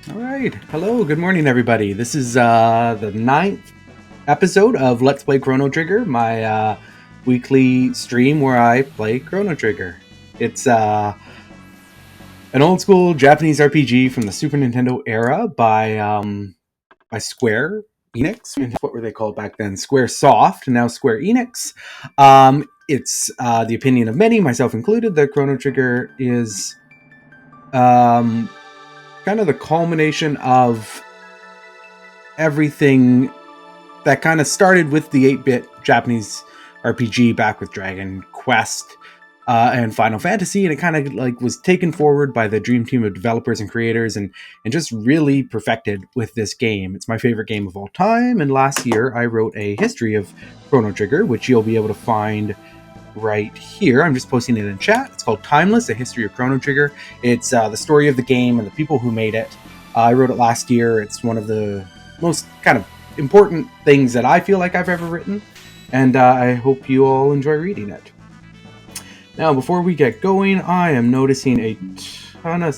All right. Hello. Good morning, everybody. This is the 9th episode of Let's Play Chrono Trigger, my weekly stream where I play Chrono Trigger. It's an old school Japanese RPG from the Super Nintendo era by Square Enix. What were they called back then? Square Soft, now Square Enix. It's the opinion of many, myself included, that Chrono Trigger is kind of the culmination of everything that kind of started with the 8-bit Japanese RPG back with Dragon Quest and Final Fantasy, and it kind of like was taken forward by the dream team of developers and creators and just really perfected with this game. It's my favorite game of all time, and last year I wrote a history of Chrono Trigger, which you'll be able to find right here. I'm just posting it in chat. It's called Timeless, A History of Chrono Trigger. It's the story of the game and the people who made it. I wrote it last year. It's one of the most kind of important things that I feel like I've ever written, and I hope you all enjoy reading it. Now, before we get going, I am noticing a ton of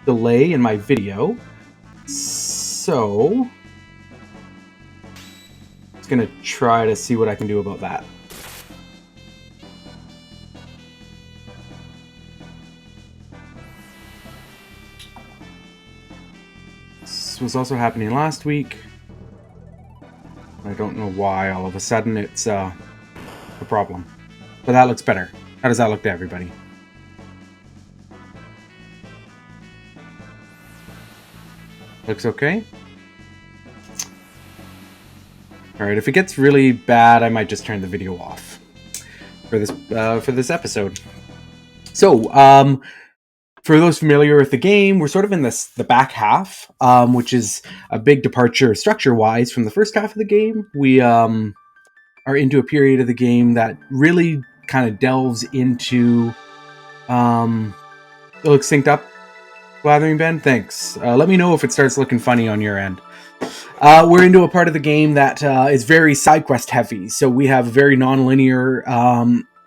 delay in my video, so I'm just going to try to see what I can do about that. This was also happening last week. I don't know why all of a sudden it's a problem. But that looks better. How does that look to everybody? Looks okay? Alright, if it gets really bad, I might just turn the video off for this episode. So, for those familiar with the game, we're sort of in the back half, which is a big departure structure-wise from the first half of the game. We are into a period of the game that really kind of delves into... It looks synced up, Blathering Ben? Thanks. Let me know if it starts looking funny on your end. We're into a part of the game that is very side quest heavy, so we have a very non-linear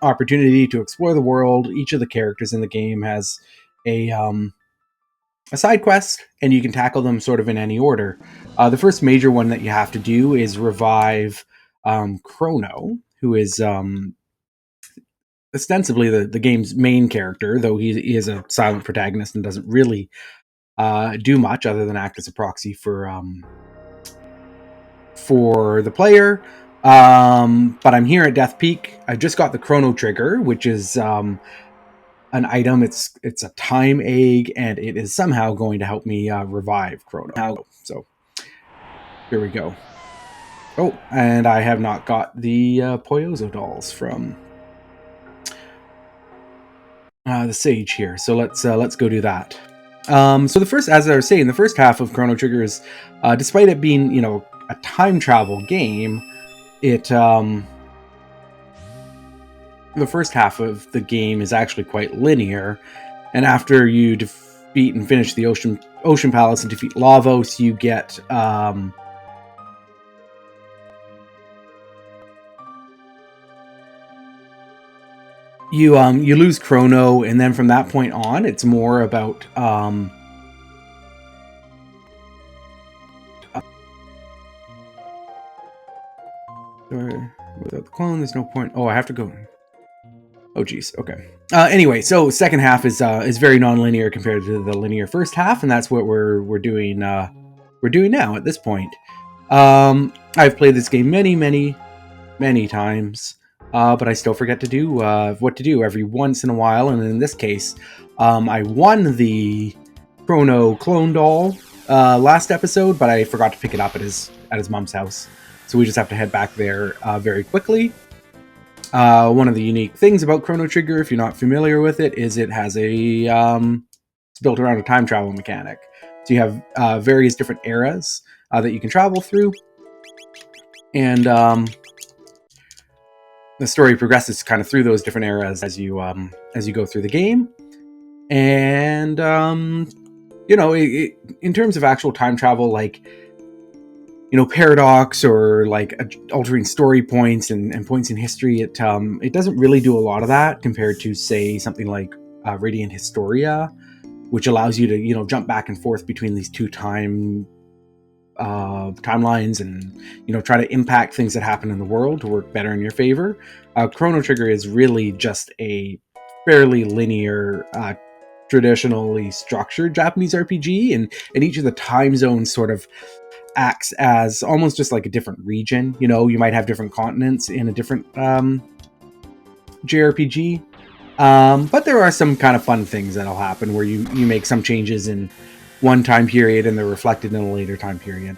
opportunity to explore the world. Each of the characters in the game has a side quest, and you can tackle them sort of in any order. The first major one that you have to do is revive Crono, who is ostensibly the game's main character, though he is a silent protagonist and doesn't really do much other than act as a proxy for the player. But I'm here at Death Peak. I just got the Chrono Trigger, which is an item. It's a time egg, and it is somehow going to help me revive Crono. So here we go. Oh, and I have not got the Poyozo dolls from the Sage here. So let's go do that. So the first, as I was saying, the first half of Chrono Trigger is, despite it being a time travel game, the first half of the game is actually quite linear, and after you defeat and finish the Ocean Palace and defeat Lavos, you get you lose Crono, and then from that point on, it's more about without the clone, there's no point. Oh, I have to go. Oh, geez. Okay. Anyway, so second half is very non-linear compared to the linear first half, and that's what we're doing. We're doing now at this point. I've played this game many times, but I still forget to do what to do every once in a while. And in this case, I won the Crono clone doll last episode, but I forgot to pick it up at his mom's house. So we just have to head back there very quickly. One of the unique things about Chrono Trigger, if you're not familiar with it, is it has it's built around a time travel mechanic. So you have various different eras that you can travel through, and the story progresses kind of through those different eras as you go through the game. And in terms of actual time travel, like paradox or like altering story points and points in history, it doesn't really do a lot of that compared to, say, something like Radiant Historia. which allows you to jump back and forth between these two timelines and try to impact things that happen in the world to work better in your favor. Chrono Trigger is really just a fairly linear, traditionally structured Japanese RPG, and each of the time zones sort of acts as almost just like a different region. You might have different continents in a different JRPG, but there are some kind of fun things that'll happen where you make some changes in one time period and they're reflected in a later time period,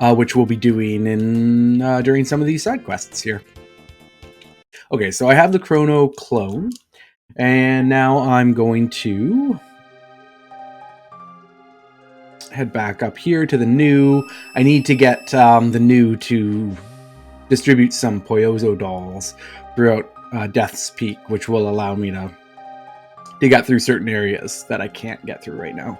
which we'll be doing during some of these side quests here. Okay, so I have the Crono clone, and now I'm going to head back up here to the new. I need to get the new to distribute some Poyozo dolls throughout Death's Peak, which will allow me to get through certain areas that I can't get through right now.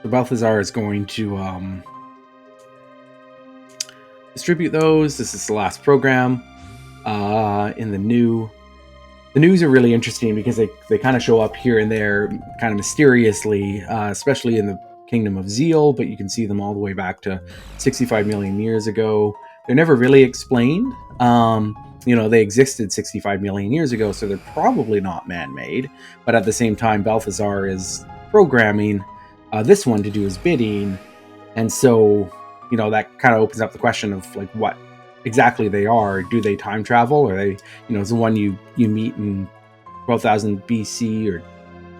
So Balthazar is going to distribute those. This is the last program in the new. The news are really interesting because they kind of show up here and there kind of mysteriously, especially in the Kingdom of Zeal, but you can see them all the way back to 65 million years ago. They're never really explained. They existed 65 million years ago, so they're probably not man-made. But at the same time, Balthazar is programming this one to do his bidding. And so, that kind of opens up the question of like what exactly they are. Do they time travel? Or they, is the one you meet in 12,000 BC or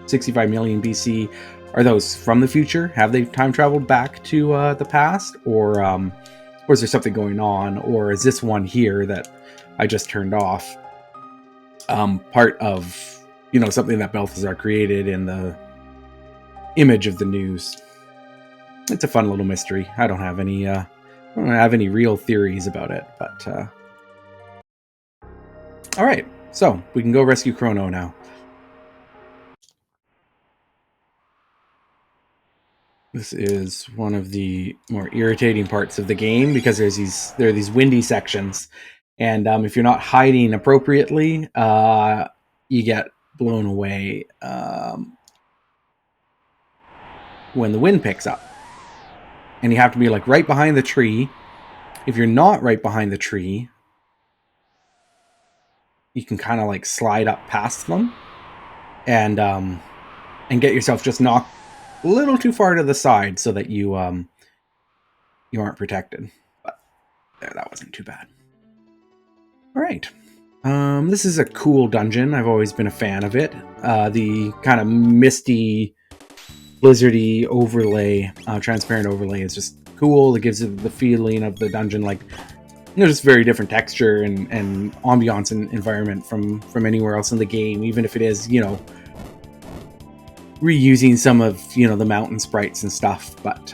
65 million BC? Are those from the future? Have they time traveled back to the past? Or is there something going on? Or is this one here that I just turned off part of, something that Balthazar created in the image of the news? It's a fun little mystery. I don't have any real theories about it, but all right, so we can go rescue Crono now. This is one of the more irritating parts of the game because there are these windy sections, and if you're not hiding appropriately, you get blown away when the wind picks up, and you have to be like right behind the tree. If you're not right behind the tree, you can kind of like slide up past them and get yourself just knocked a little too far to the side so that you aren't protected. But there, that wasn't too bad. All right. This is a cool dungeon. I've always been a fan of it. The kind of misty, blizzardy overlay, transparent overlay is just cool. It gives it the feeling of the dungeon like just very different texture and ambiance and environment from anywhere else in the game, even if it is reusing some of the mountain sprites and stuff. But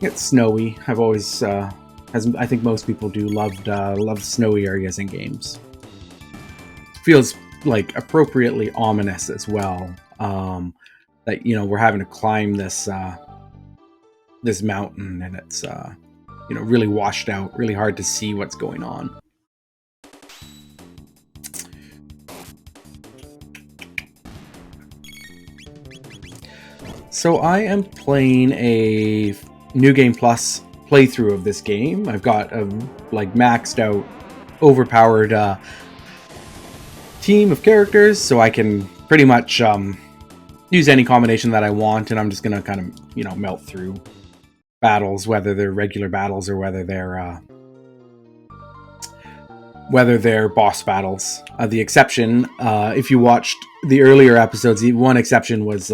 it's snowy. I've always I think most people do love snowy areas in games. Feels like appropriately ominous as well, that we're having to climb this mountain, and it's really washed out, really hard to see what's going on. So I am playing a New Game Plus playthrough of this game. I've got a maxed out, overpowered team of characters, so I can pretty much use any combination that I want, and I'm just gonna kind of melt through battles, whether they're regular battles or whether they're boss battles. The exception, if you watched the earlier episodes, the one exception was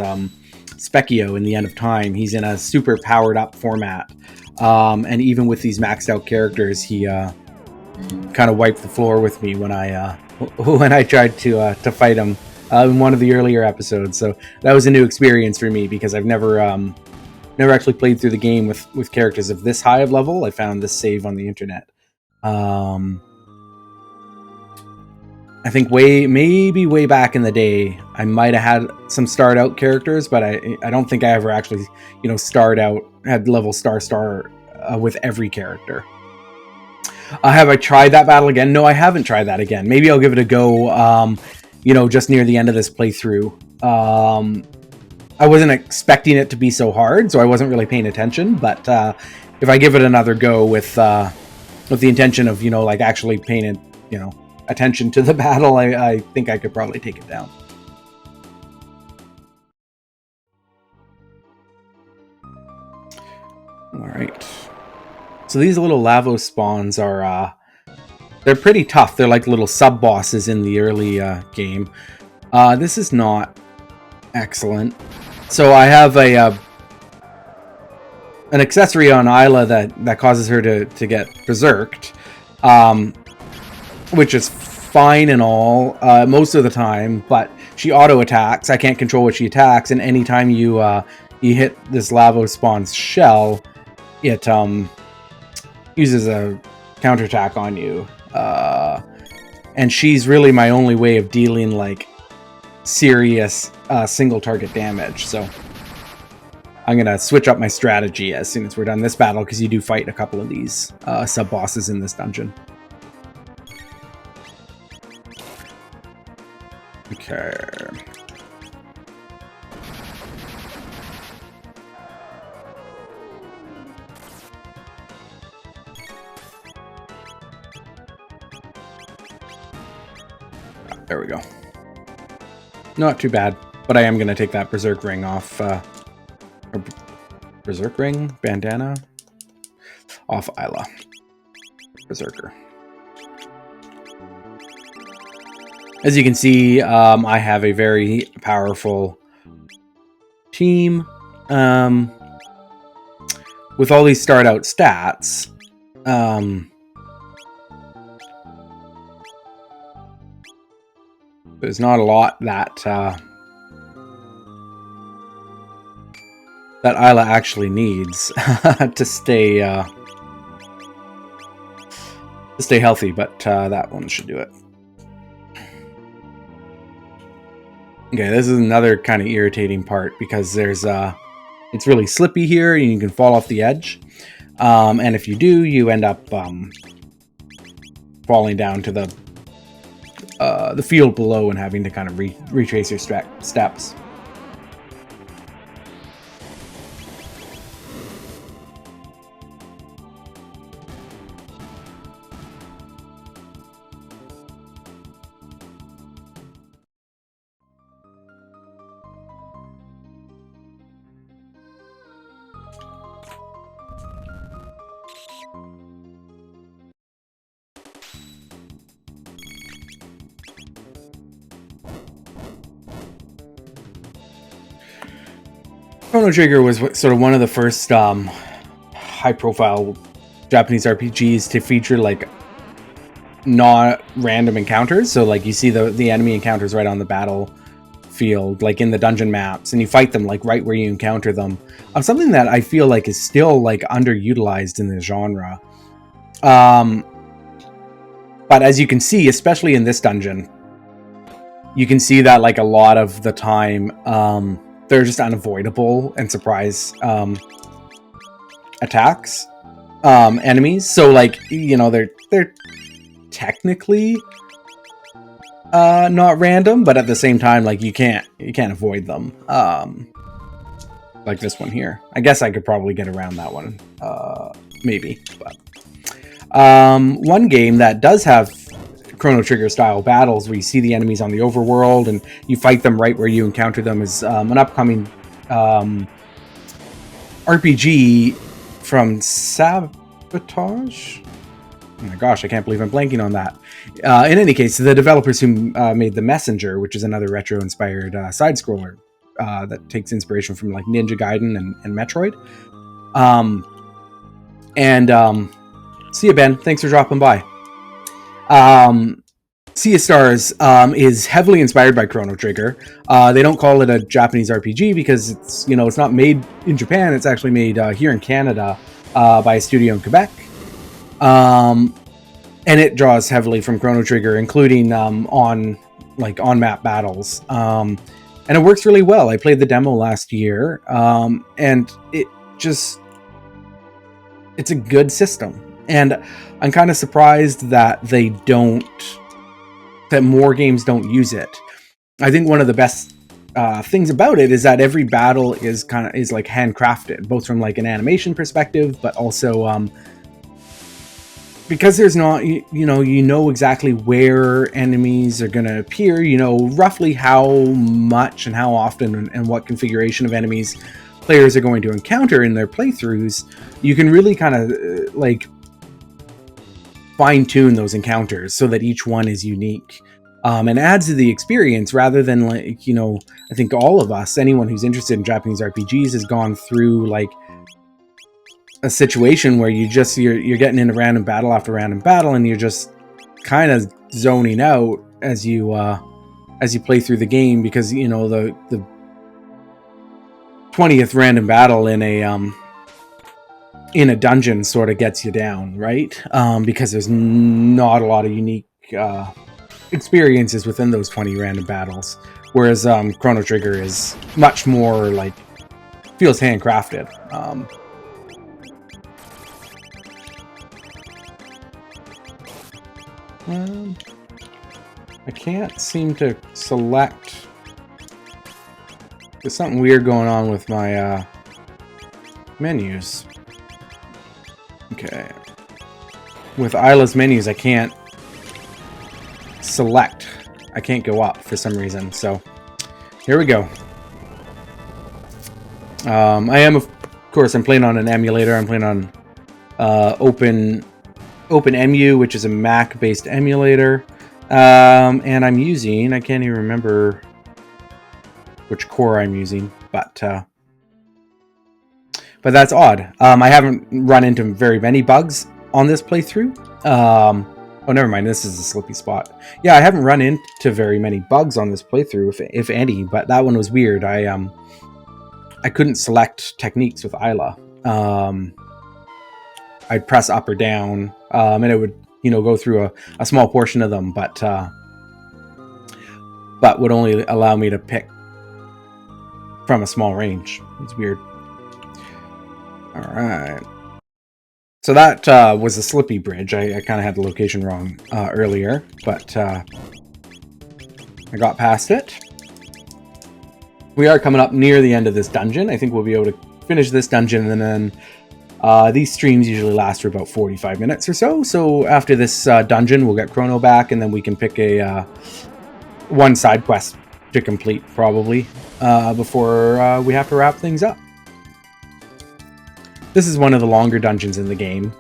Specchio in the End of Time. He's in a super powered up format, and even with these maxed out characters, he kind of wiped the floor with me when I tried to fight him in one of the earlier episodes. So that was a new experience for me because I've never actually played through the game with characters of this high of level. I found this save on the internet. I think way back in the day, I might have had some starred out characters, but I don't think I ever actually starred out, had level star with every character. Have I tried that battle again? No, I haven't tried that again. Maybe I'll give it a go, just near the end of this playthrough. I wasn't expecting it to be so hard, so I wasn't really paying attention, but if I give it another go with the intention of, like actually paying, attention to the battle, I think I could probably take it down. All right. So these little Lavos spawns are, they're pretty tough. They're like little sub-bosses in the early game. This is not excellent. So I have an accessory on Isla that causes her to get berserked, which is fine and all most of the time, but she auto attacks. I can't control what she attacks, and anytime you hit this Lavos spawn's shell, it uses a counterattack on you, and she's really my only way of dealing like serious single target damage. So I'm gonna switch up my strategy as soon as we're done this battle, because you do fight a couple of these sub bosses in this dungeon. Okay. There we go. Not too bad, but I am going to take that Berserk Ring off, Berserk Ring? Bandana? Off Isla. Berserker. As you can see, I have a very powerful team. With all these start out stats, there's not a lot that that Isla actually needs to stay healthy, but that one should do it. Okay, this is another kind of irritating part, because there's it's really slippy here and you can fall off the edge, and if you do, you end up falling down to the field below and having to kind of retrace your steps. Chrono Trigger was sort of one of the first high-profile Japanese RPGs to feature like not random encounters. So like you see the enemy encounters right on the battlefield, like in the dungeon maps, and you fight them like right where you encounter them. Something that I feel like is still like underutilized in the genre. But as you can see, especially in this dungeon, you can see that like a lot of the time, they're just unavoidable and surprise attacks, enemies. So like, they're technically not random, but at the same time, like you can't avoid them. Like this one here. I guess I could probably get around that one, maybe. But one game that does have Chrono Trigger style battles where you see the enemies on the overworld and you fight them right where you encounter them is an upcoming RPG from Sabotage. Oh my gosh, I can't believe I'm blanking on that. In any case, the developers who made The Messenger, which is another retro-inspired side-scroller that takes inspiration from like Ninja Gaiden and Metroid. See you, Ben. Thanks for dropping by. Sea of Stars is heavily inspired by Chrono Trigger. They don't call it a Japanese RPG because it's not made in Japan. It's actually made here in Canada by a studio in Quebec. And it draws heavily from Chrono Trigger, including on-map battles. And it works really well. I played the demo last year, and it's a good system. And I'm kind of surprised that that more games don't use it. I think one of the best things about it is that every battle is like handcrafted, both from like an animation perspective, but also because there's not, you know exactly where enemies are going to appear, you know roughly how much and how often and what configuration of enemies players are going to encounter in their playthroughs. You can really kind of like fine tune those encounters so that each one is unique, and adds to the experience rather than like, I think all of us, anyone who's interested in Japanese RPGs, has gone through like a situation where you're getting into random battle after random battle, and you're just kind of zoning out as you play through the game, because the 20th random battle in a dungeon sort of gets you down, right? Because there's not a lot of unique experiences within those 20 random battles, whereas Chrono Trigger is much more like, feels handcrafted. I can't seem to select. There's something weird going on with my menus. Okay. With Isla's menus, I can't select. I can't go up for some reason. So here we go. I am, of course, I'm playing on an emulator. I'm playing on OpenEMU, which is a Mac-based emulator. And I'm using, I can't even remember which core I'm using, but that's odd. I haven't run into very many bugs on this playthrough. Oh, never mind. This is a slippy spot. Yeah, I haven't run into very many bugs on this playthrough, if any. But that one was weird. I couldn't select techniques with Isla. I'd press up or down, and it would, go through a small portion of them, but would only allow me to pick from a small range. It's weird. All right. So that was a slippy bridge. I kind of had the location wrong earlier, but I got past it. We are coming up near the end of this dungeon. I think we'll be able to finish this dungeon, and then these streams usually last for about 45 minutes or so. So after this dungeon, we'll get Crono back, and then we can pick a one side quest to complete, probably, before we have to wrap things up. This is one of the longer dungeons in the game,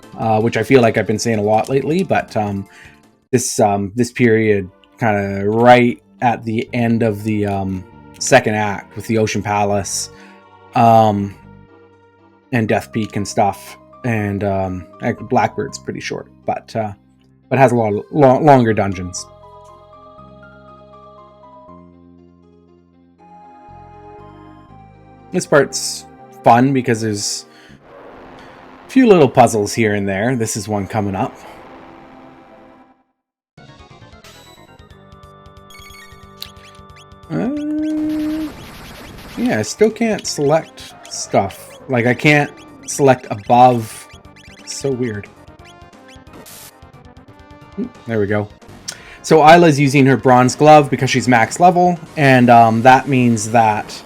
which I feel like I've been saying a lot lately, but this period, kind of right at the end of the second act with the Ocean Palace and Death Peak and stuff, and Blackbird's pretty short, but has a lot of longer dungeons. This part's fun because there's a few little puzzles here and there. This is one coming up. Yeah, I still can't select stuff. Like, I can't select above. It's so weird. There we go. So Isla's using her bronze glove because she's max level, and that means that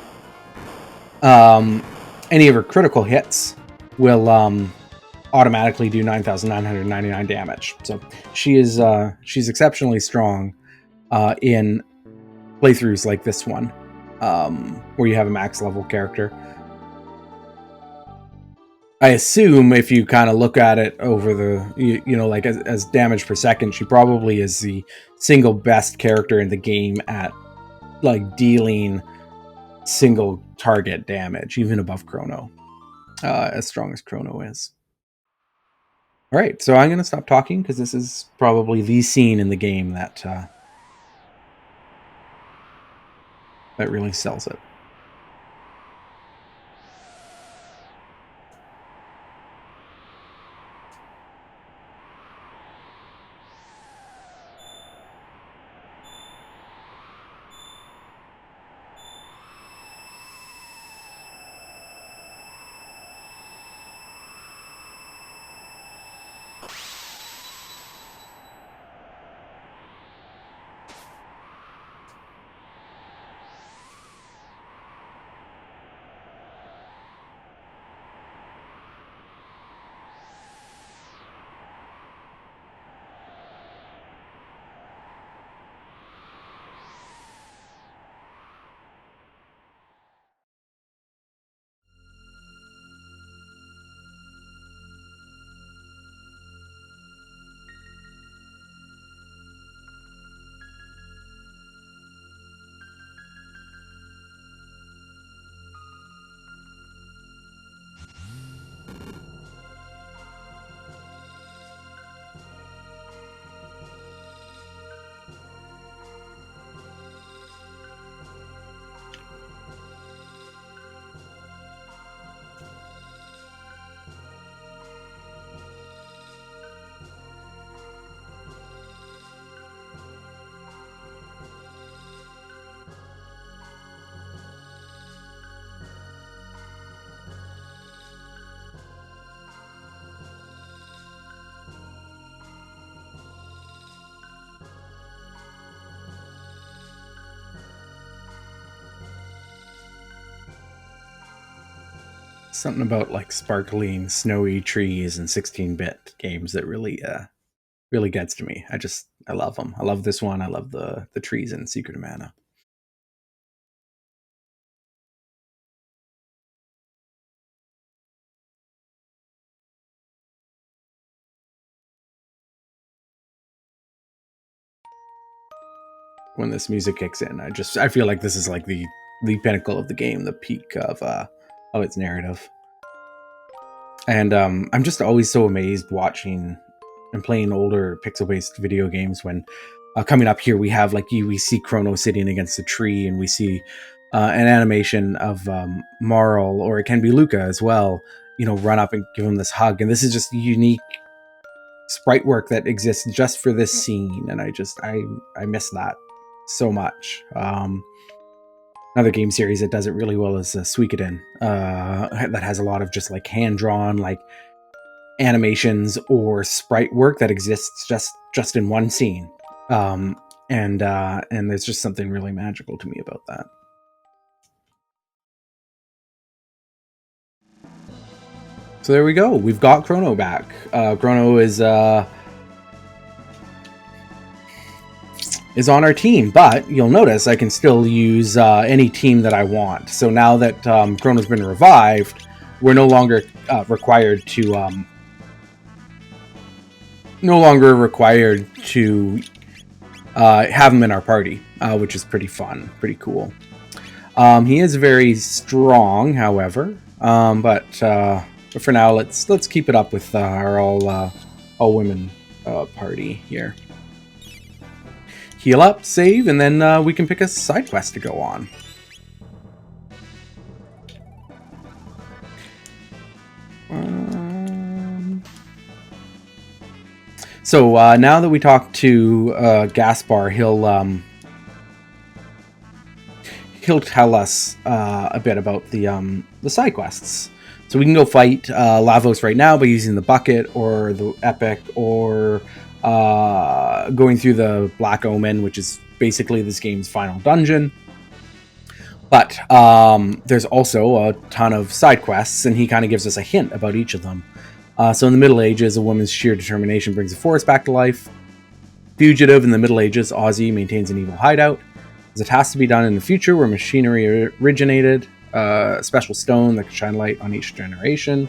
any of her critical hits will automatically do 9,999 damage. So she's exceptionally strong in playthroughs like this one, where you have a max level character. I assume if you kind of look at it over the, like as damage per second, she probably is the single best character in the game at like dealing single target damage, even above Crono, as strong as Crono is. All right, so I'm going to stop talking because this is probably the scene in the game that really sells it. Something about like sparkling, snowy trees and 16-bit games that really really gets to me. I love them. I love this one. I love the trees in Secret of Mana. When this music kicks in, I feel like this is like the pinnacle of the game, the peak of its narrative. And I'm just always so amazed watching and playing older pixel-based video games when coming up here we have like we see Crono sitting against a tree, and we see an animation of Marl, or it can be Luca as well, run up and give him this hug. And this is just unique sprite work that exists just for this scene, and I miss that so much. Another game series that does it really well is Suikoden, that has a lot of just like hand-drawn like animations or sprite work that exists just in one scene. And there's just something really magical to me about that. So there we go. We've got Crono back. Crono is on our team, but you'll notice I can still use any team that I want. So now that Crono's been revived, we're no longer required to have him in our party, which is pretty fun, pretty cool. He is very strong, however, but for now, let's keep it up with our all women party here. Heal up, save, and then we can pick a side quest to go on. So now that we talked to Gaspar, he'll tell us a bit about the side quests. So we can go fight Lavos right now by using the bucket or the epic, or going through the Black Omen, which is basically this game's final dungeon. But there's also a ton of side quests, and he kind of gives us a hint about each of them. So in the Middle Ages, a woman's sheer determination brings a forest back to life. Fugitive in the Middle Ages, Ozzy maintains an evil hideout. There's a task to be done in the future where machinery originated. A special stone that can shine light on each generation.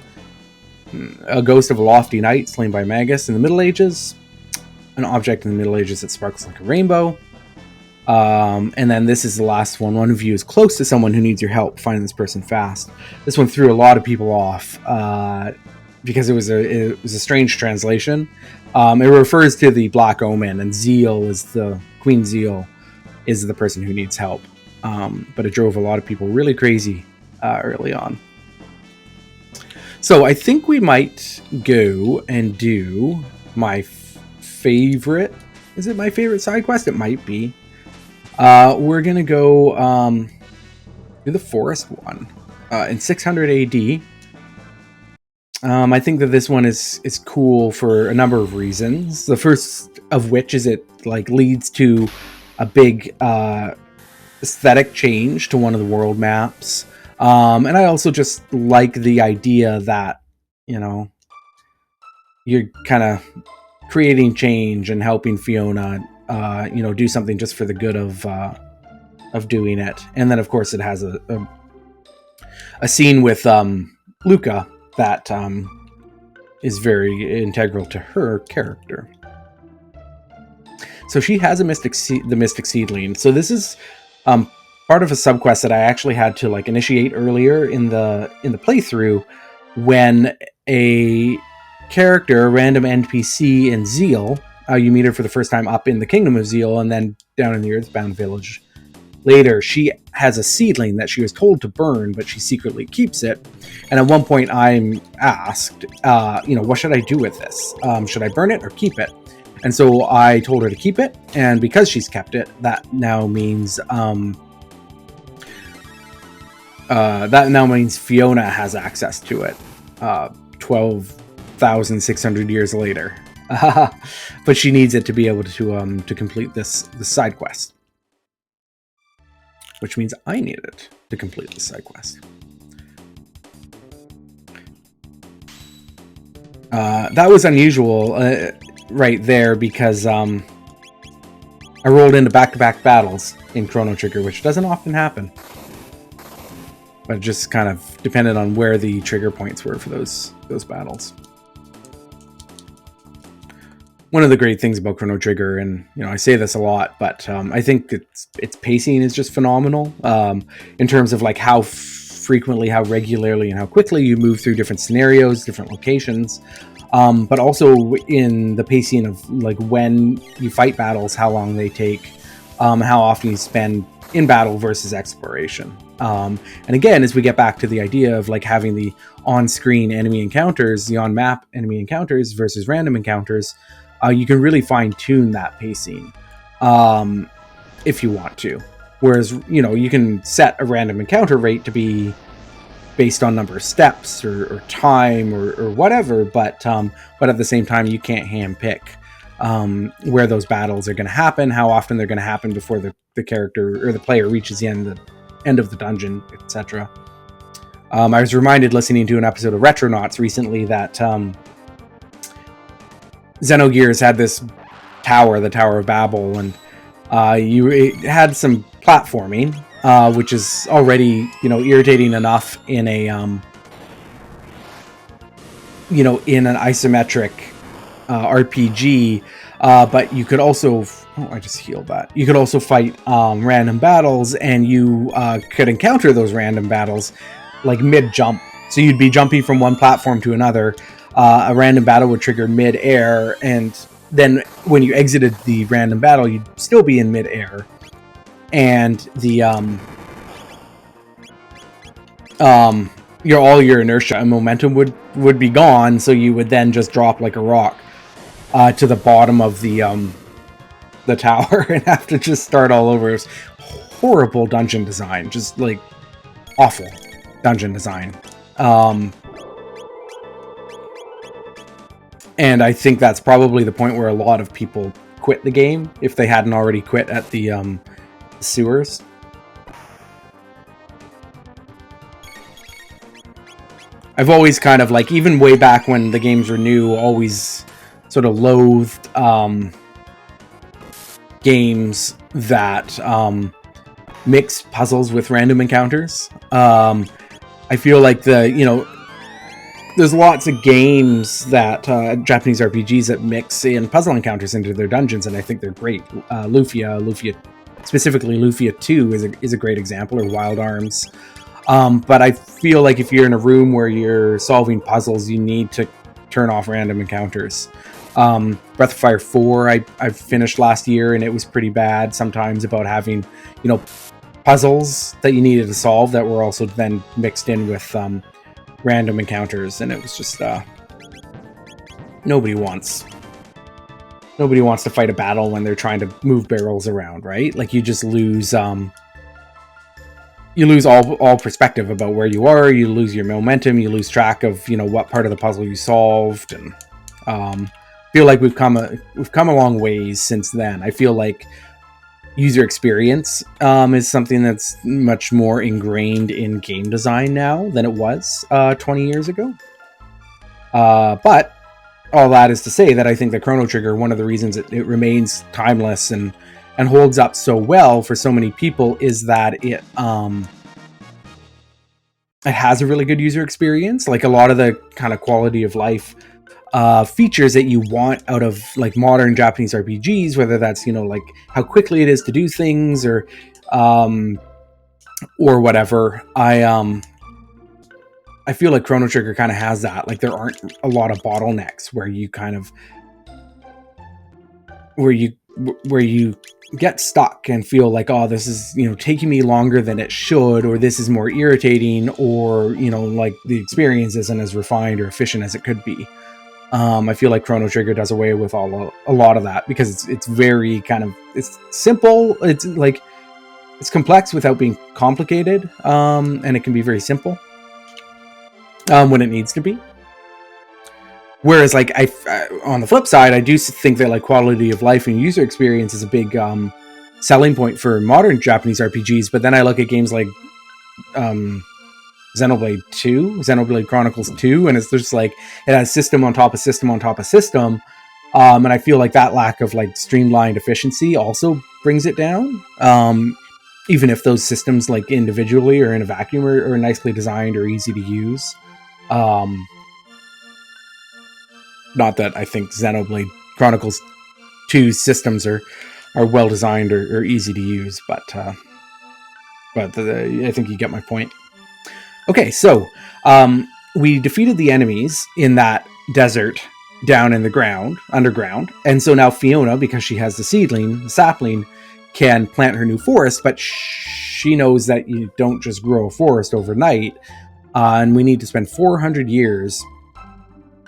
A ghost of a lofty knight slain by Magus in the Middle Ages. An object in the Middle Ages that sparkles like a rainbow. And then this is the last one. One of you is close to someone who needs your help. Find this person fast. This one threw a lot of people off because it was a strange translation. It refers to the Black Omen, and Zeal is the Queen Zeal is the person who needs help. But it drove a lot of people really crazy early on. So I think we might go and do my favorite. Is it my favorite side quest? It might be. We're gonna go do the forest one in 600 AD. I think that this one is cool for a number of reasons. The first of which is it like leads to a big aesthetic change to one of the world maps. And I also just like the idea that, you're kind of creating change and helping Fiona, do something just for the good of doing it. And then, of course, it has a scene with Luca that is very integral to her character. So she has the Mystic Seedling. So this is part of a subquest that I actually had to like initiate earlier in the playthrough, when a character, a random NPC in Zeal, you meet her for the first time up in the Kingdom of Zeal, and then down in the Earthbound village later. She has a seedling that she was told to burn, but she secretly keeps it. And at one point I'm asked, what should I do with this? Should I burn it or keep it? And so I told her to keep it, and because she's kept it, that now means Fiona has access to it. 12,600 years later, but she needs it to be able to complete the side quest, which means I need it to complete the side quest. That was unusual right there because I rolled into back-to-back battles in Chrono Trigger, which doesn't often happen. But it just kind of depended on where the trigger points were for those battles. One of the great things about Chrono Trigger, and I say this a lot, but I think its pacing is just phenomenal in terms of like how frequently, how regularly, and how quickly you move through different scenarios, different locations, but also in the pacing of like when you fight battles, how long they take, how often you spend in battle versus exploration. And again, as we get back to the idea of like having the on-screen enemy encounters, the on-map enemy encounters versus random encounters, you can really fine-tune that pacing if you want to. Whereas, you can set a random encounter rate to be based on number of steps or time or whatever, but at the same time, you can't handpick where those battles are going to happen, how often they're going to happen before the character or the player reaches the end of the dungeon, etc. I was reminded listening to an episode of Retronauts recently that Xenogears had this tower, the Tower of Babel, and it had some platforming, which is already irritating enough in a in an isometric RPG, but you could also I just healed that. You could also fight random battles, and you could encounter those random battles like mid-jump. So you'd be jumping from one platform to another. A random battle would trigger mid-air, and then when you exited the random battle, you'd still be in mid-air. And the all your inertia and momentum would be gone, so you would then just drop like a rock to the bottom of the tower and have to just start all over. It was horrible dungeon design, just like awful dungeon design. And I think that's probably the point where a lot of people quit the game if they hadn't already quit at the sewers. I've always kind of like, even way back when the games were new, always sort of loathed games that mix puzzles with random encounters. I feel like there's lots of games that Japanese RPGs that mix in puzzle encounters into their dungeons, and I think they're great. Lufia, specifically Lufia 2 is a great example, or Wild Arms. But I feel like if you're in a room where you're solving puzzles, you need to turn off random encounters. Breath of Fire 4 I finished last year, and it was pretty bad sometimes about having puzzles that you needed to solve that were also then mixed in with random encounters, and it was just nobody wants to fight a battle when they're trying to move barrels around, right? Like you just lose all perspective about where you are. You lose your momentum, you lose track of what part of the puzzle you solved, and feel like we've come a long ways since then. I feel like user experience is something that's much more ingrained in game design now than it was 20 years ago. But all that is to say that I think the Chrono Trigger, one of the reasons it remains timeless and holds up so well for so many people, is that it has a really good user experience. Like a lot of the kind of quality of life features that you want out of like modern Japanese RPGs, whether that's like how quickly it is to do things or whatever. I feel like Chrono Trigger kind of has that. Like there aren't a lot of bottlenecks where you get stuck and feel like, oh, this is taking me longer than it should, or this is more irritating, or like the experience isn't as refined or efficient as it could be. I feel like Chrono Trigger does away with a lot of that, because it's very it's simple. It's like it's complex without being complicated, and it can be very simple when it needs to be. Whereas, like on the flip side, I do think that like quality of life and user experience is a big selling point for modern Japanese RPGs. But then I look at games like Xenoblade 2, Xenoblade Chronicles 2, and it's just like it has system on top of system on top of system. And I feel like that lack of like streamlined efficiency also brings it down. Even if those systems like individually or in a vacuum are nicely designed or easy to use. Not that I think Xenoblade Chronicles 2 systems are well designed or easy to use, but I think you get my point. Okay, so we defeated the enemies in that desert down in the ground, underground, and so now Fiona, because she has the sapling, can plant her new forest, but she knows that you don't just grow a forest overnight, and we need to spend 400 years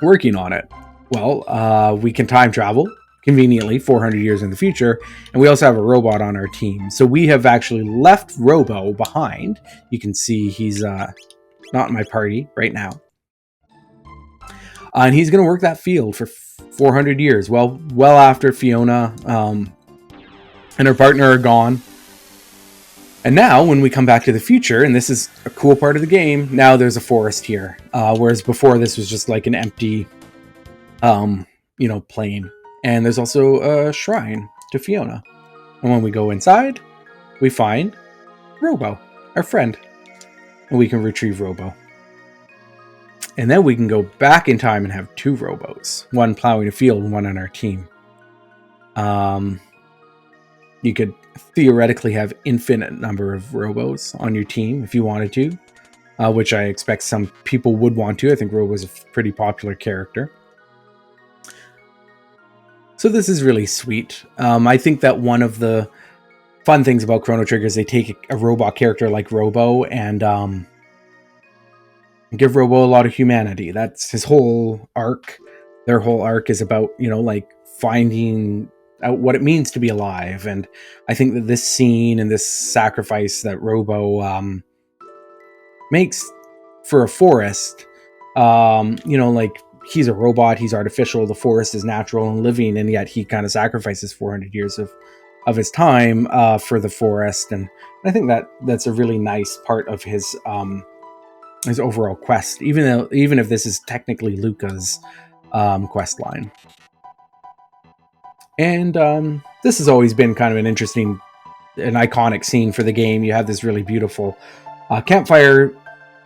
working on it. Well, we can time travel conveniently 400 years in the future, and we also have a robot on our team. So we have actually left Robo behind. You can see he's not in my party right now. And he's going to work that field for 400 years, well after Fiona and her partner are gone. And now, when we come back to the future, and this is a cool part of the game, now there's a forest here. Whereas before, this was just like an empty, plain. And there's also a shrine to Fiona. And when we go inside, we find Robo, our friend. And we can retrieve Robo. And then we can go back in time and have 2 Robos. One plowing a field and one on our team. You could theoretically have infinite number of Robos on your team if you wanted to. Which I expect some people would want to. I think Robo's a pretty popular character. So this is really sweet. I think that one of the fun things about Chrono Trigger is they take a robot character like Robo and give Robo a lot of humanity. That's his whole arc. Their whole arc is about, finding out what it means to be alive. And I think that this scene and this sacrifice that Robo makes for a forest, he's a robot, he's artificial, the forest is natural and living, and yet he kind of sacrifices 400 years of his time for the forest. And I think that's a really nice part of his overall quest, even if this is technically Luca's quest line. And this has always been kind of an iconic scene for the game. You have this really beautiful campfire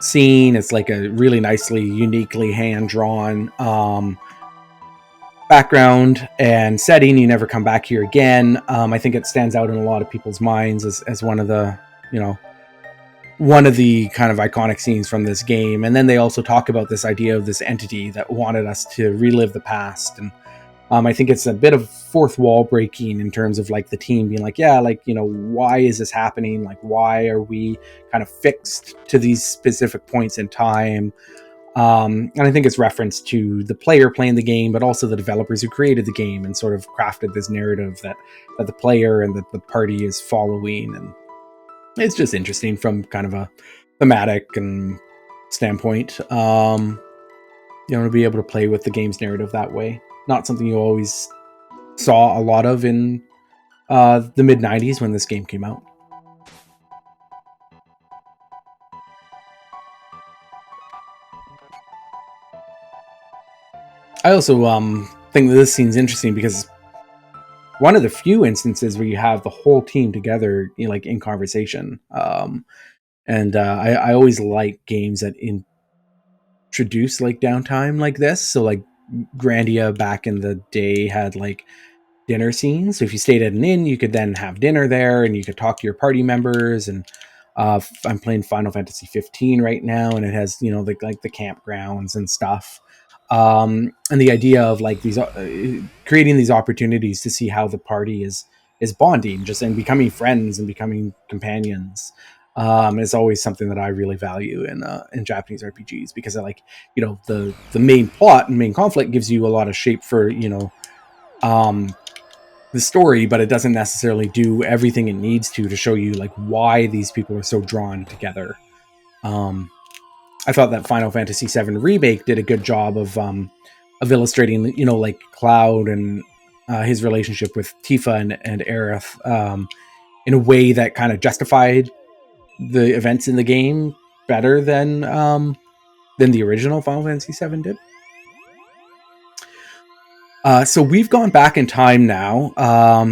scene. It's like a really nicely, uniquely hand-drawn background and setting. You never come back here again. I think it stands out in a lot of people's minds as one of the kind of iconic scenes from this game. And then they also talk about this idea of this entity that wanted us to relive the past. And I think it's a bit of fourth wall breaking in terms of like the team being like, why is this happening? Like, why are we kind of fixed to these specific points in time? And I think it's reference to the player playing the game, but also the developers who created the game and sort of crafted this narrative that the player and the party is following. And it's just interesting from kind of a thematic and standpoint, to be able to play with the game's narrative that way. Not something you always saw a lot of in the mid-90s when this game came out. I also think that this scene's interesting because one of the few instances where you have the whole team together, in conversation. And I always like games that introduce like downtime like this. So like Grandia back in the day had like dinner scenes. So if you stayed at an inn, you could then have dinner there and you could talk to your party members. And I'm playing Final Fantasy 15 right now, and it has, the campgrounds and stuff. And the idea of like these creating these opportunities to see how the party is bonding and becoming friends and becoming companions is always something that I really value in Japanese RPGs, because I like, the main plot and main conflict gives you a lot of shape for, the story, but it doesn't necessarily do everything it needs to show you like why these people are so drawn together. I thought that Final Fantasy VII Remake did a good job of illustrating, like Cloud and his relationship with Tifa and Aerith in a way that kind of justified the events in the game better than the original Final Fantasy VII did. So we've gone back in time now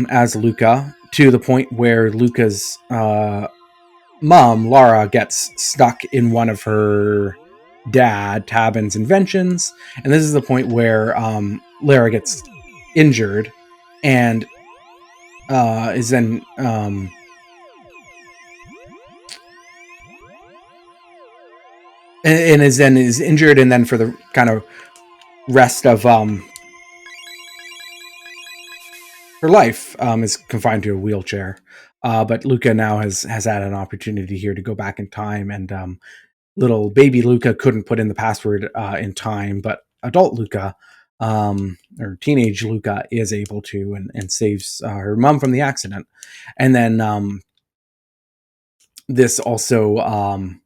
as Luca to the point where Luca's mom, Lara, gets stuck in one of her dad, Tabin's inventions. And this is the point where Lara gets injured and is then... and is injured, and then for the kind of rest of her life is confined to a wheelchair. But Luca now has had an opportunity here to go back in time, and little baby Luca couldn't put in the password in time, but adult Luca or teenage Luca is able to, and saves her mom from the accident. And then this also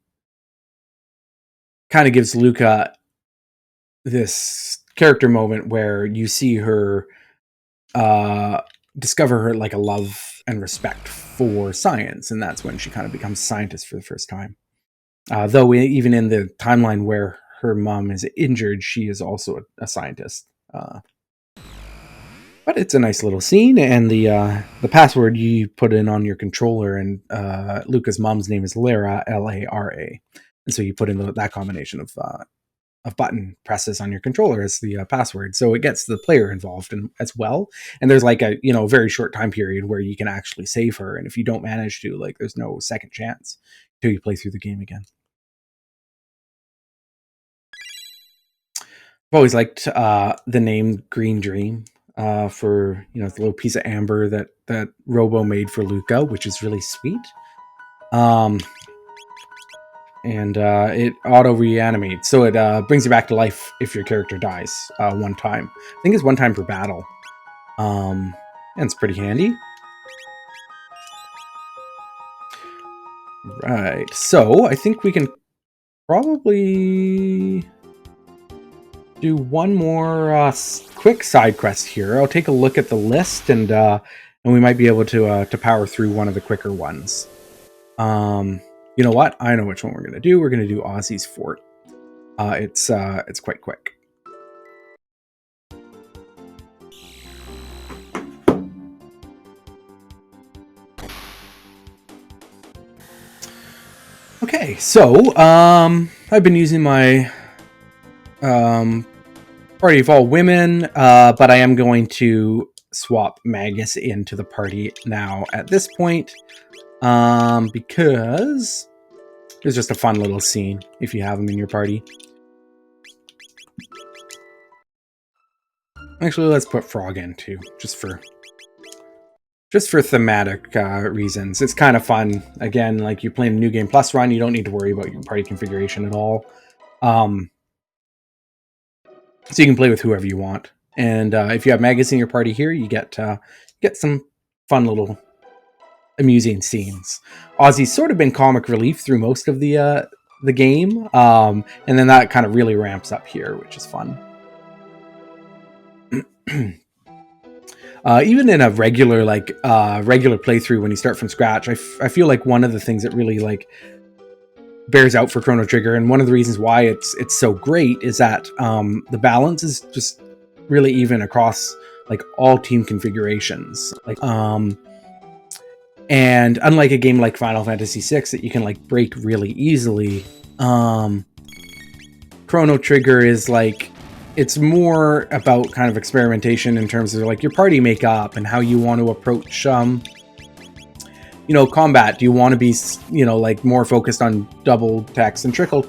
kind of gives Luca this character moment where you see her discover her like a love and respect for science, and that's when she kind of becomes a scientist for the first time. Though even in the timeline where her mom is injured, she is also a scientist. But it's a nice little scene, and the password you put in on your controller, and Luca's mom's name is Lara, Lara, and so you put in that combination of button presses on your controller as the password, so it gets the player involved as well. And there's like a very short time period where you can actually save her, and if you don't manage to, like, there's no second chance till you play through the game again. I've always liked the name Green Dream for the little piece of amber that Robo made for Luca, which is really sweet. And it auto reanimates, so it brings you back to life if your character dies one time. I think it's one time per battle, and it's pretty handy. Right, so I think we can probably do one more quick side quest here. I'll take a look at the list, and we might be able to power through one of the quicker ones. You know what? I know which one we're going to do. We're going to do Ozzy's Fort. It's quite quick. Okay, so I've been using my party of all women, but I am going to swap Magus into the party now at this point, because it's just a fun little scene if you have them in your party. Actually, let's put Frog in too, just for thematic reasons. It's kind of fun. Again, like, you're playing a New Game Plus run, you don't need to worry about your party configuration at all. So you can play with whoever you want. And if you have Magus in your party here, you get some fun little amusing scenes. Ozzy's sort of been comic relief through most of the game, and then that kind of really ramps up here, which is fun. Even in a regular playthrough, when you start from scratch, I feel like one of the things that really bears out for Chrono Trigger, and one of the reasons why it's so great, is that the balance is just really even across all team configurations. And unlike a game like Final Fantasy VI that you can break really easily, Chrono Trigger is it's more about kind of experimentation in terms of your party makeup and how you want to approach combat. Do you want to be more focused on double text and triple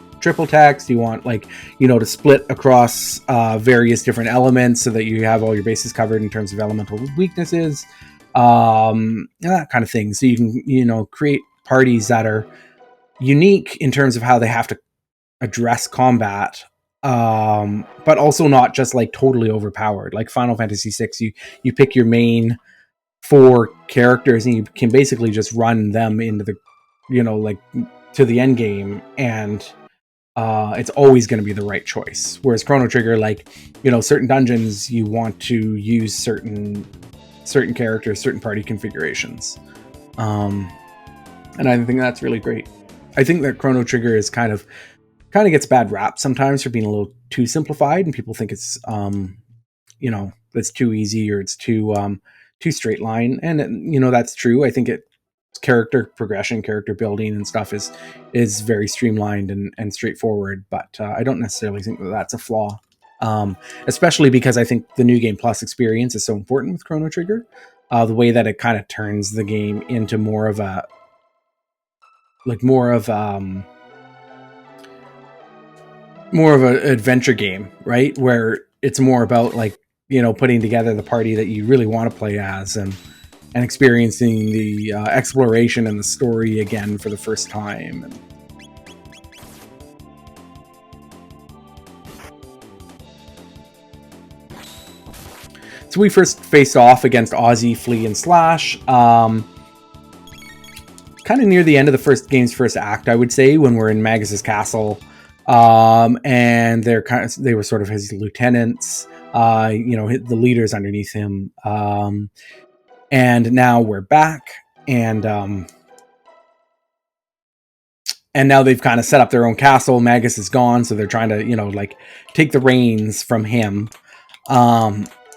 text? Do you want to split across various different elements so that you have all your bases covered in terms of elemental weaknesses, that kind of thing? So you can create parties that are unique in terms of how they have to address combat, but also not just totally overpowered. Like Final Fantasy VI, you pick your main 4 characters and you can basically just run them into the to the end game, and it's always going to be the right choice. Whereas Chrono Trigger, certain dungeons you want to use certain characters, certain party configurations, and I think that's really great. I think that Chrono Trigger is kind of gets bad rap sometimes for being a little too simplified, and people think it's it's too easy or it's too straight line, and that's true. I think character progression, character building, and stuff is very streamlined and straightforward. But I don't necessarily think that that's a flaw, especially because I think the New Game Plus experience is so important with Chrono Trigger. The way that it kind of turns the game into more of an adventure game, right? Where it's more about putting together the party that you really want to play as, and experiencing the exploration and the story again for the first time. So we first faced off against Ozzy, Flea, and Slash. Kind of near the end of the game's first act, I would say, when we're in Magus's castle, and they were sort of his lieutenants. The leaders underneath him. And now we're back, and now they've kind of set up their own castle. Magus is gone, so they're trying to take the reins from him,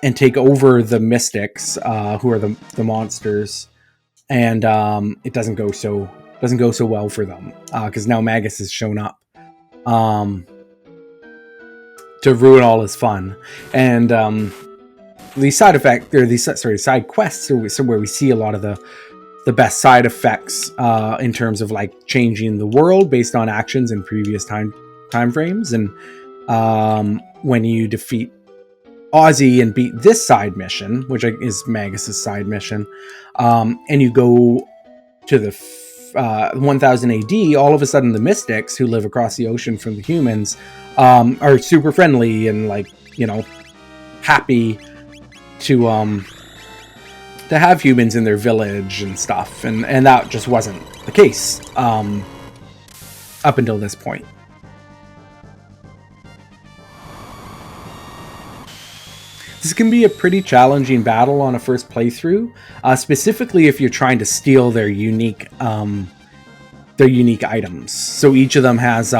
and take over the mystics, who are the monsters. And it doesn't go so well for them, because now Magus has shown up to ruin all his fun. And these side quests are where we see a lot of the best side effects, in terms of changing the world based on actions in previous time frames. And when you defeat Ozzy and beat this side mission, which is Magus's side mission, and you go to the 1000 AD, all of a sudden the mystics who live across the ocean from the humans are super friendly and happy to have humans in their village and stuff, and that just wasn't the case up until this point. This can be a pretty challenging battle on a first playthrough, specifically if you're trying to steal their unique items. So each of them has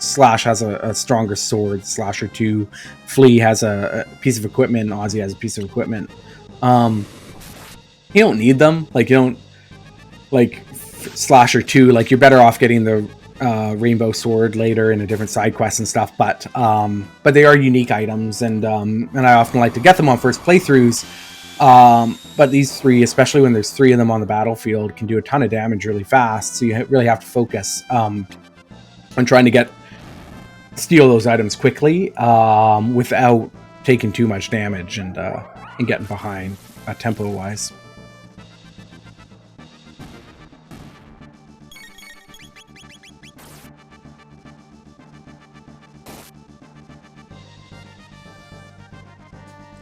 Slash has a stronger sword, Slash or two. Flea has a piece of equipment, and Ozzy has a piece of equipment. You don't need them. You don't Slash or two. You're better off getting the rainbow sword later in a different side quest and stuff. But they are unique items, and I often like to get them on first playthroughs. But these three, especially when there's three of them on the battlefield, can do a ton of damage really fast. So you really have to focus on trying to steal those items quickly, without taking too much damage and getting behind tempo wise.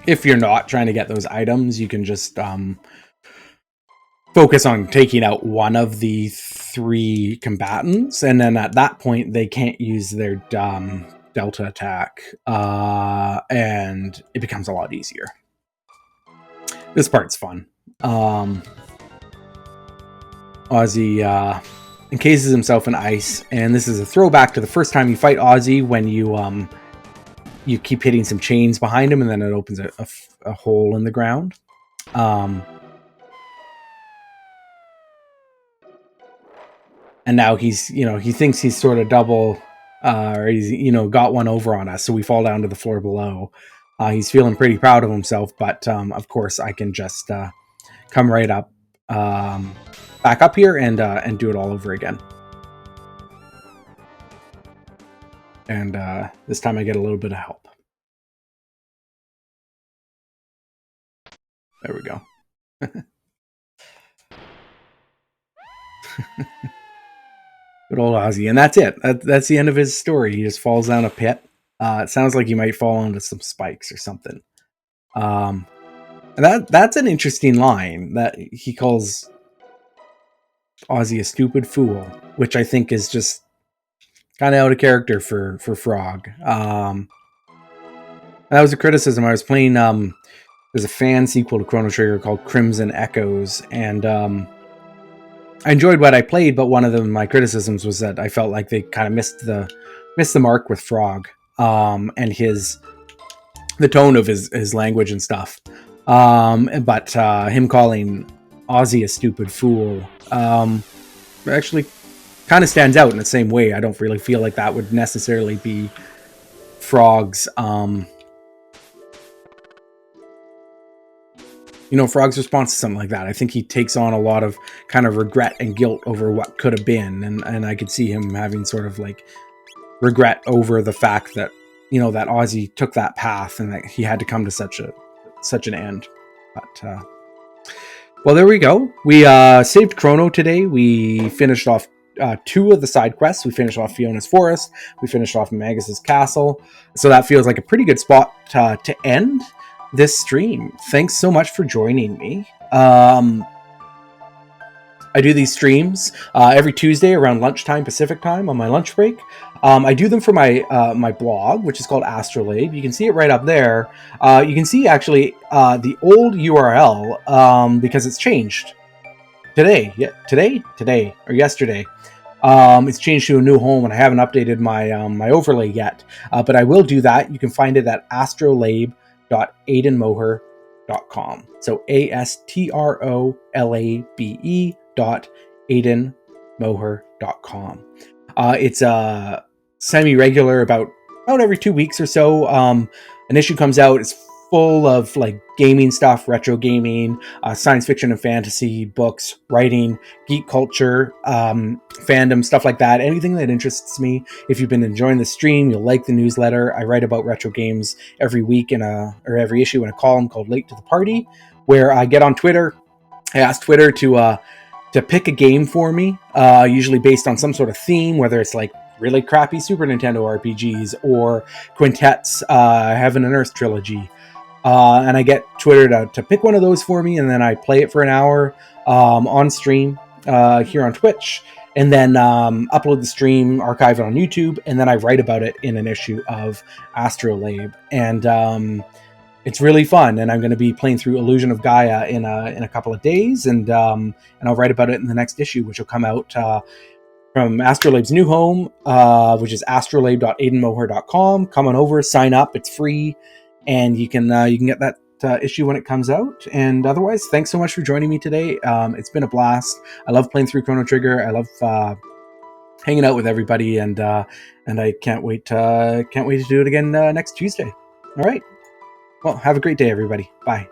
If you're not trying to get those items, you can just focus on taking out one of the three combatants, and then at that point they can't use their delta attack, and it becomes a lot easier. This part's fun. Ozzy encases himself in ice, and this is a throwback to the first time you fight Ozzy, when you keep hitting some chains behind him, and then it opens a hole in the ground. And now he's, he thinks he's sort of double, or he's, got one over on us. So we fall down to the floor below. He's feeling pretty proud of himself, but of course I can just come right up, back up here and do it all over again. And this time I get a little bit of help. There we go. Good old Ozzy. And that's it. That's the end of his story. He just falls down a pit. It sounds like he might fall onto some spikes or something. And that's an interesting line, that he calls Ozzy a stupid fool, which I think is just kind of out of character for Frog. That was a criticism. I was playing, there's a fan sequel to Chrono Trigger called Crimson Echoes, and I enjoyed what I played, but one of my criticisms was that I felt like they kind of missed the mark with Frog, and the tone of his language and stuff. But him calling Ozzy a stupid fool actually kind of stands out in the same way. I don't really feel like that would necessarily be Frog's Frog's response to something like that. I think he takes on a lot of kind of regret and guilt over what could have been, and I could see him having sort of like regret over the fact that that Ozzy took that path and that he had to come to such an end. But well, there we go. We saved Chrono today. We finished off 2 of the side quests. We finished off Fiona's Forest. We finished off Magus's Castle. So that feels like a pretty good spot to end this stream. Thanks so much for joining me. I do these streams every Tuesday around lunchtime Pacific time on my lunch break. I do them for my blog, which is called Astrolabe. You can see it right up there. You can see actually the old URL because it's changed today. Yeah, today or yesterday. It's changed to a new home, and I haven't updated my overlay yet. But I will do that. You can find it at astrolabe.aidenmoher.com. So astrolabe.aidenmoher.com. It's semi-regular, about every 2 weeks or so. An issue comes out. It's full of like gaming stuff, retro gaming, science fiction and fantasy books, writing, geek culture, fandom, stuff like that. Anything that interests me. If you've been enjoying the stream, you'll like the newsletter. I write about retro games every week or every issue in a column called Late to the Party, where I get on Twitter. I ask Twitter to pick a game for me, usually based on some sort of theme, whether it's like really crappy Super Nintendo RPGs or Quintet's Heaven and Earth trilogy. And I get Twitter to pick one of those for me, and then I play it for an hour on stream here on Twitch, and then upload the stream, archive it on YouTube, and then I write about it in an issue of Astrolabe. And it's really fun, and I'm going to be playing through Illusion of Gaia in a couple of days, and I'll write about it in the next issue, which will come out from Astrolabe's new home, which is astrolabe.aidenmoher.com. Come on over, sign up. It's free, and you can get that issue when it comes out. And otherwise, thanks so much for joining me today. It's been a blast. I love playing through Chrono Trigger. I love hanging out with everybody, and I can't wait to do it again next Tuesday. All right. Well, have a great day, everybody. Bye.